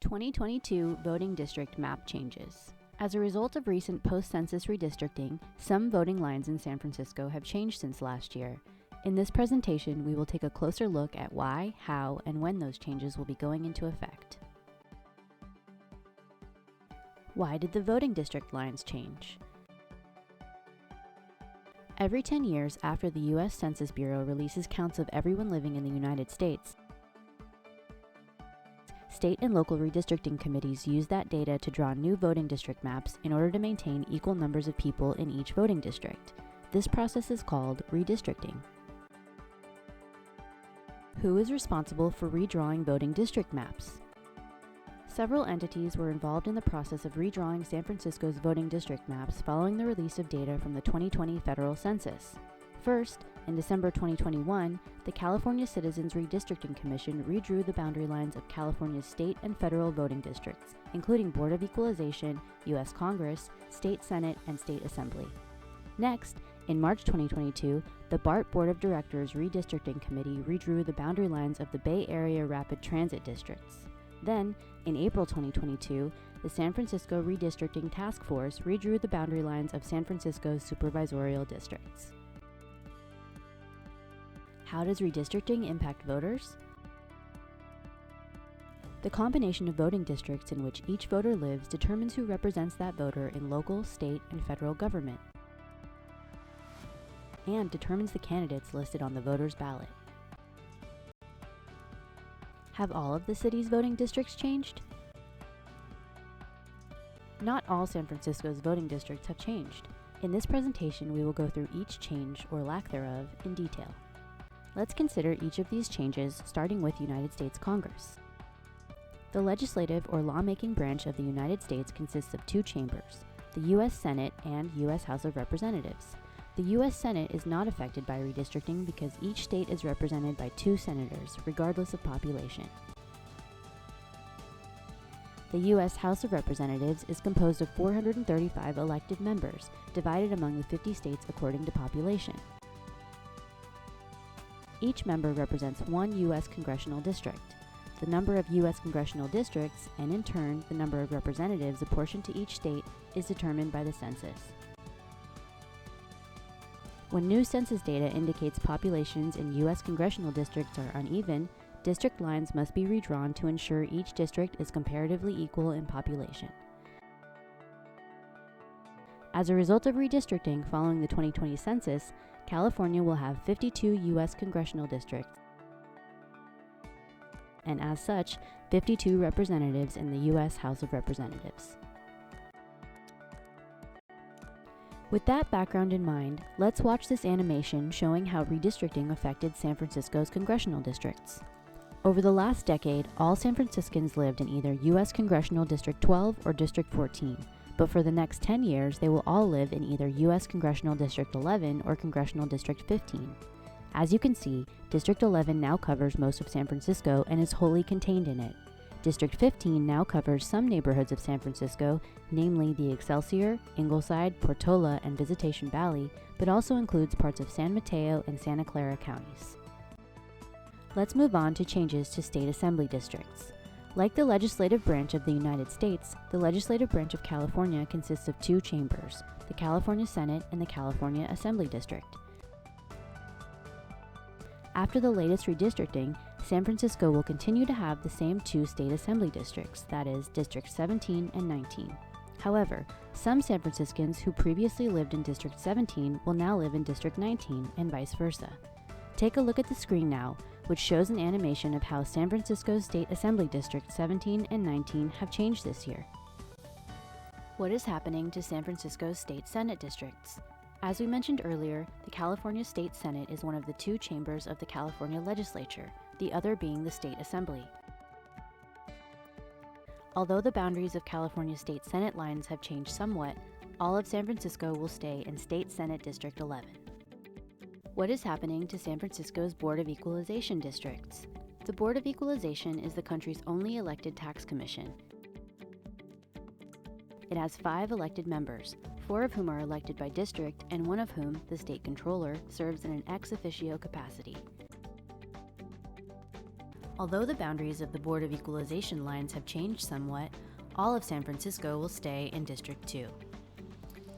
2022 voting district map changes. As a result of recent post-census redistricting, some voting lines in San Francisco have changed since last year. In this presentation, we will take a closer look at why, how, and when those changes will be going into effect. Why did the voting district lines change? Every 10 years after the U.S. Census Bureau releases counts of everyone living in the United States, state and local redistricting committees use that data to draw new voting district maps in order to maintain equal numbers of people in each voting district. This process is called redistricting. Who is responsible for redrawing voting district maps? Several entities were involved in the process of redrawing San Francisco's voting district maps following the release of data from the 2020 federal census. First, in December 2021, the California Citizens Redistricting Commission redrew the boundary lines of California's state and federal voting districts, including Board of Equalization, U.S. Congress, State Senate, and State Assembly. Next, in March 2022, the BART Board of Directors Redistricting Committee redrew the boundary lines of the Bay Area Rapid Transit districts. Then, in April 2022, the San Francisco Redistricting Task Force redrew the boundary lines of San Francisco's supervisorial districts. How does redistricting impact voters? The combination of voting districts in which each voter lives determines who represents that voter in local, state, and federal government, and determines the candidates listed on the voter's ballot. Have all of the city's voting districts changed? Not all San Francisco's voting districts have changed. In this presentation, we will go through each change, or lack thereof, in detail. Let's consider each of these changes, starting with United States Congress. The legislative or lawmaking branch of the United States consists of two chambers, the U.S. Senate and U.S. House of Representatives. The U.S. Senate is not affected by redistricting because each state is represented by two senators, regardless of population. The U.S. House of Representatives is composed of 435 elected members, divided among the 50 states according to population. Each member represents one U.S. congressional district. The number of U.S. congressional districts, and in turn, the number of representatives apportioned to each state, is determined by the census. When new census data indicates populations in U.S. congressional districts are uneven, district lines must be redrawn to ensure each district is comparatively equal in population. As a result of redistricting following the 2020 census, California will have 52 U.S. congressional districts, and as such, 52 representatives in the U.S. House of Representatives. With that background in mind, let's watch this animation showing how redistricting affected San Francisco's congressional districts. Over the last decade, all San Franciscans lived in either U.S. Congressional District 12 or District 14. But for the next 10 years, they will all live in either U.S. Congressional District 11 or Congressional District 15. As you can see, District 11 now covers most of San Francisco and is wholly contained in it. District 15 now covers some neighborhoods of San Francisco, namely the Excelsior, Ingleside, Portola, and Visitation Valley, but also includes parts of San Mateo and Santa Clara counties. Let's move on to changes to state assembly districts. Like the legislative branch of the United States, the legislative branch of California consists of two chambers, the California Senate and the California Assembly District. After the latest redistricting, San Francisco will continue to have the same two state assembly districts, that is, Districts 17 and 19. However, some San Franciscans who previously lived in District 17 will now live in District 19 and vice versa. Take a look at the screen now, which shows an animation of how San Francisco's State Assembly Districts 17 and 19 have changed this year. What is happening to San Francisco's State Senate districts? As we mentioned earlier, the California State Senate is one of the two chambers of the California Legislature, the other being the State Assembly. Although the boundaries of California State Senate lines have changed somewhat, all of San Francisco will stay in State Senate District 11. What is happening to San Francisco's Board of Equalization districts? The Board of Equalization is the country's only elected tax commission. It has 5 elected members, 4 of whom are elected by district and 1 of whom, the state controller, serves in an ex officio capacity. Although the boundaries of the Board of Equalization lines have changed somewhat, all of San Francisco will stay in District 2.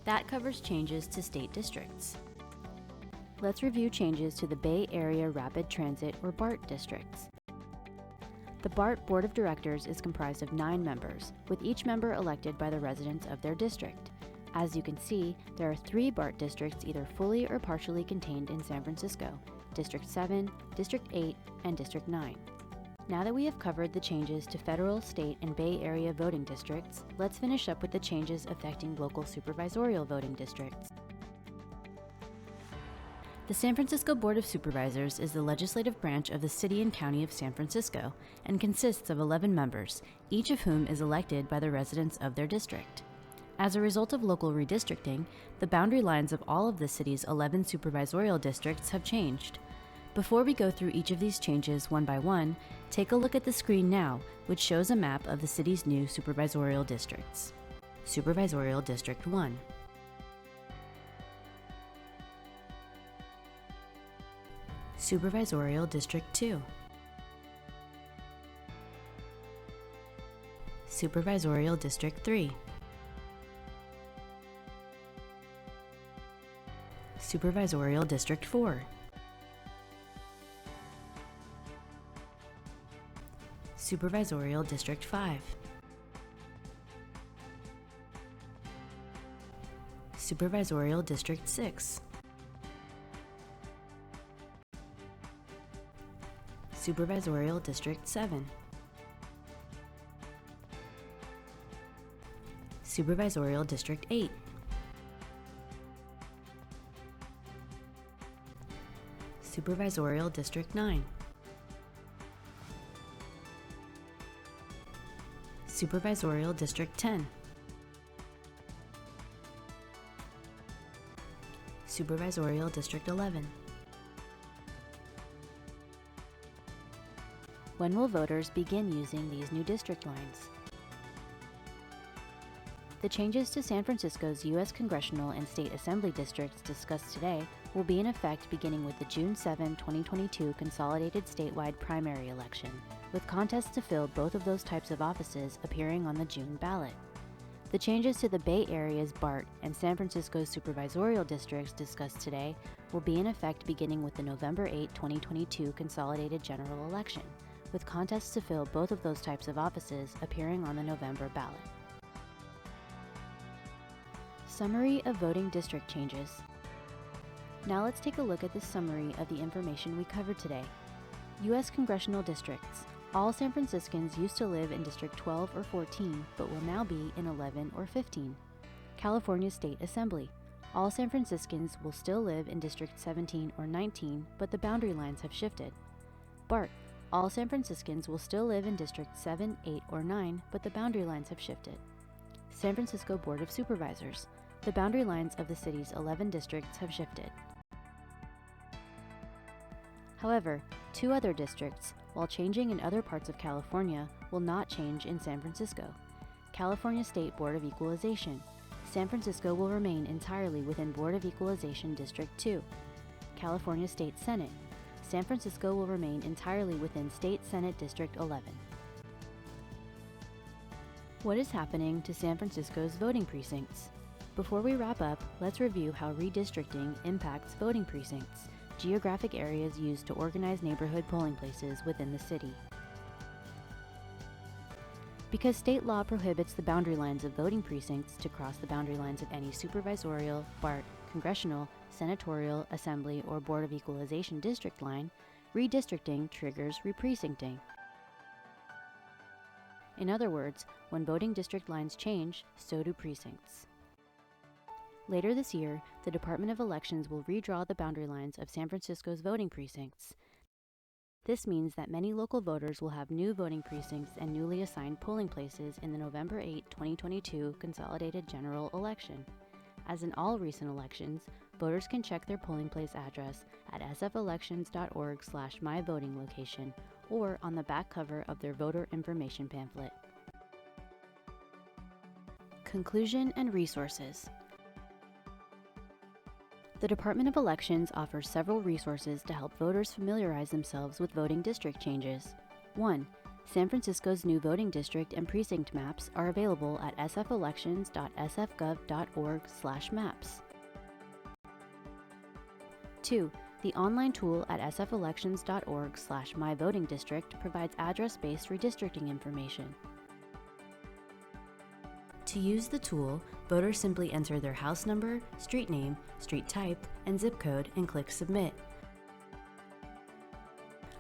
That covers changes to state districts. Let's review changes to the Bay Area Rapid Transit or BART districts. The BART Board of Directors is comprised of 9 members, with each member elected by the residents of their district. As you can see, there are 3 BART districts either fully or partially contained in San Francisco: District 7, District 8, and District 9. Now that we have covered the changes to federal, state, and Bay Area voting districts, let's finish up with the changes affecting local supervisorial voting districts. The San Francisco Board of Supervisors is the legislative branch of the City and County of San Francisco and consists of 11 members, each of whom is elected by the residents of their district. As a result of local redistricting, the boundary lines of all of the city's 11 supervisorial districts have changed. Before we go through each of these changes one by one, take a look at the screen now, which shows a map of the city's new supervisorial districts. Supervisorial District 1. Supervisorial District 2. Supervisorial District 3. Supervisorial District 4. Supervisorial District 5. Supervisorial District 6. Supervisorial District 7. Supervisorial District 8. Supervisorial District 9. Supervisorial District 10. Supervisorial District 11. When will voters begin using these new district lines? The changes to San Francisco's U.S. Congressional and State Assembly districts discussed today will be in effect beginning with the June 7, 2022 consolidated statewide primary election, with contests to fill both of those types of offices appearing on the June ballot. The changes to the Bay Area's BART and San Francisco's supervisorial districts discussed today will be in effect beginning with the November 8, 2022 consolidated general election, with contests to fill both of those types of offices appearing on the November ballot. Summary of voting district changes. Now let's take a look at the summary of the information we covered today. U.S. Congressional districts. All San Franciscans used to live in District 12 or 14, but will now be in 11 or 15. California State Assembly. All San Franciscans will still live in District 17 or 19, but the boundary lines have shifted. BART. All San Franciscans will still live in District 7, 8, or 9, but the boundary lines have shifted. San Francisco Board of Supervisors. The boundary lines of the city's 11 districts have shifted. However, 2 other districts, while changing in other parts of California, will not change in San Francisco. California State Board of Equalization. San Francisco will remain entirely within Board of Equalization District 2. California State Senate. San Francisco will remain entirely within State Senate District 11. What is happening to San Francisco's voting precincts? Before we wrap up, let's review how redistricting impacts voting precincts, geographic areas used to organize neighborhood polling places within the city. Because state law prohibits the boundary lines of voting precincts to cross the boundary lines of any supervisorial, BART, Congressional, Senatorial, Assembly, or Board of Equalization district line, redistricting triggers reprecincting. In other words, when voting district lines change, so do precincts. Later this year, the Department of Elections will redraw the boundary lines of San Francisco's voting precincts. This means that many local voters will have new voting precincts and newly assigned polling places in the November 8, 2022 consolidated general election. As in all recent elections, voters can check their polling place address at sfelections.org/myvotinglocation or on the back cover of their voter information pamphlet. Conclusion and resources. The Department of Elections offers several resources to help voters familiarize themselves with voting district changes. 1. San Francisco's new voting district and precinct maps are available at sfelections.sfgov.org/maps. 2. The online tool at sfelections.org/myvotingdistrict provides address-based redistricting information. To use the tool, voters simply enter their house number, street name, street type, and zip code and click Submit.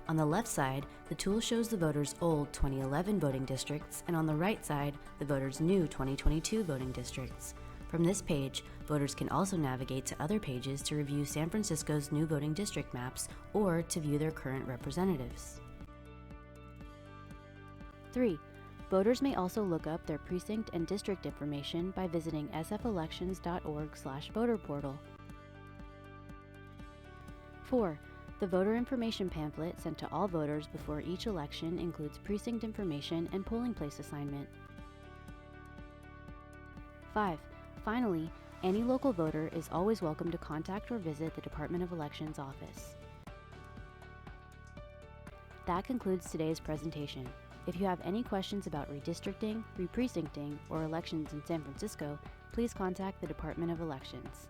On the left side, the tool shows the voters' old 2011 voting districts, and on the right side, the voters' new 2022 voting districts. From this page, voters can also navigate to other pages to review San Francisco's new voting district maps or to view their current representatives. 3. Voters may also look up their precinct and district information by visiting sfelections.org/voter portal. 4. The voter information pamphlet sent to all voters before each election includes precinct information and polling place assignment. 5. Finally, any local voter is always welcome to contact or visit the Department of Elections office. That concludes today's presentation. If you have any questions about redistricting, reprecincting, or elections in San Francisco, please contact the Department of Elections.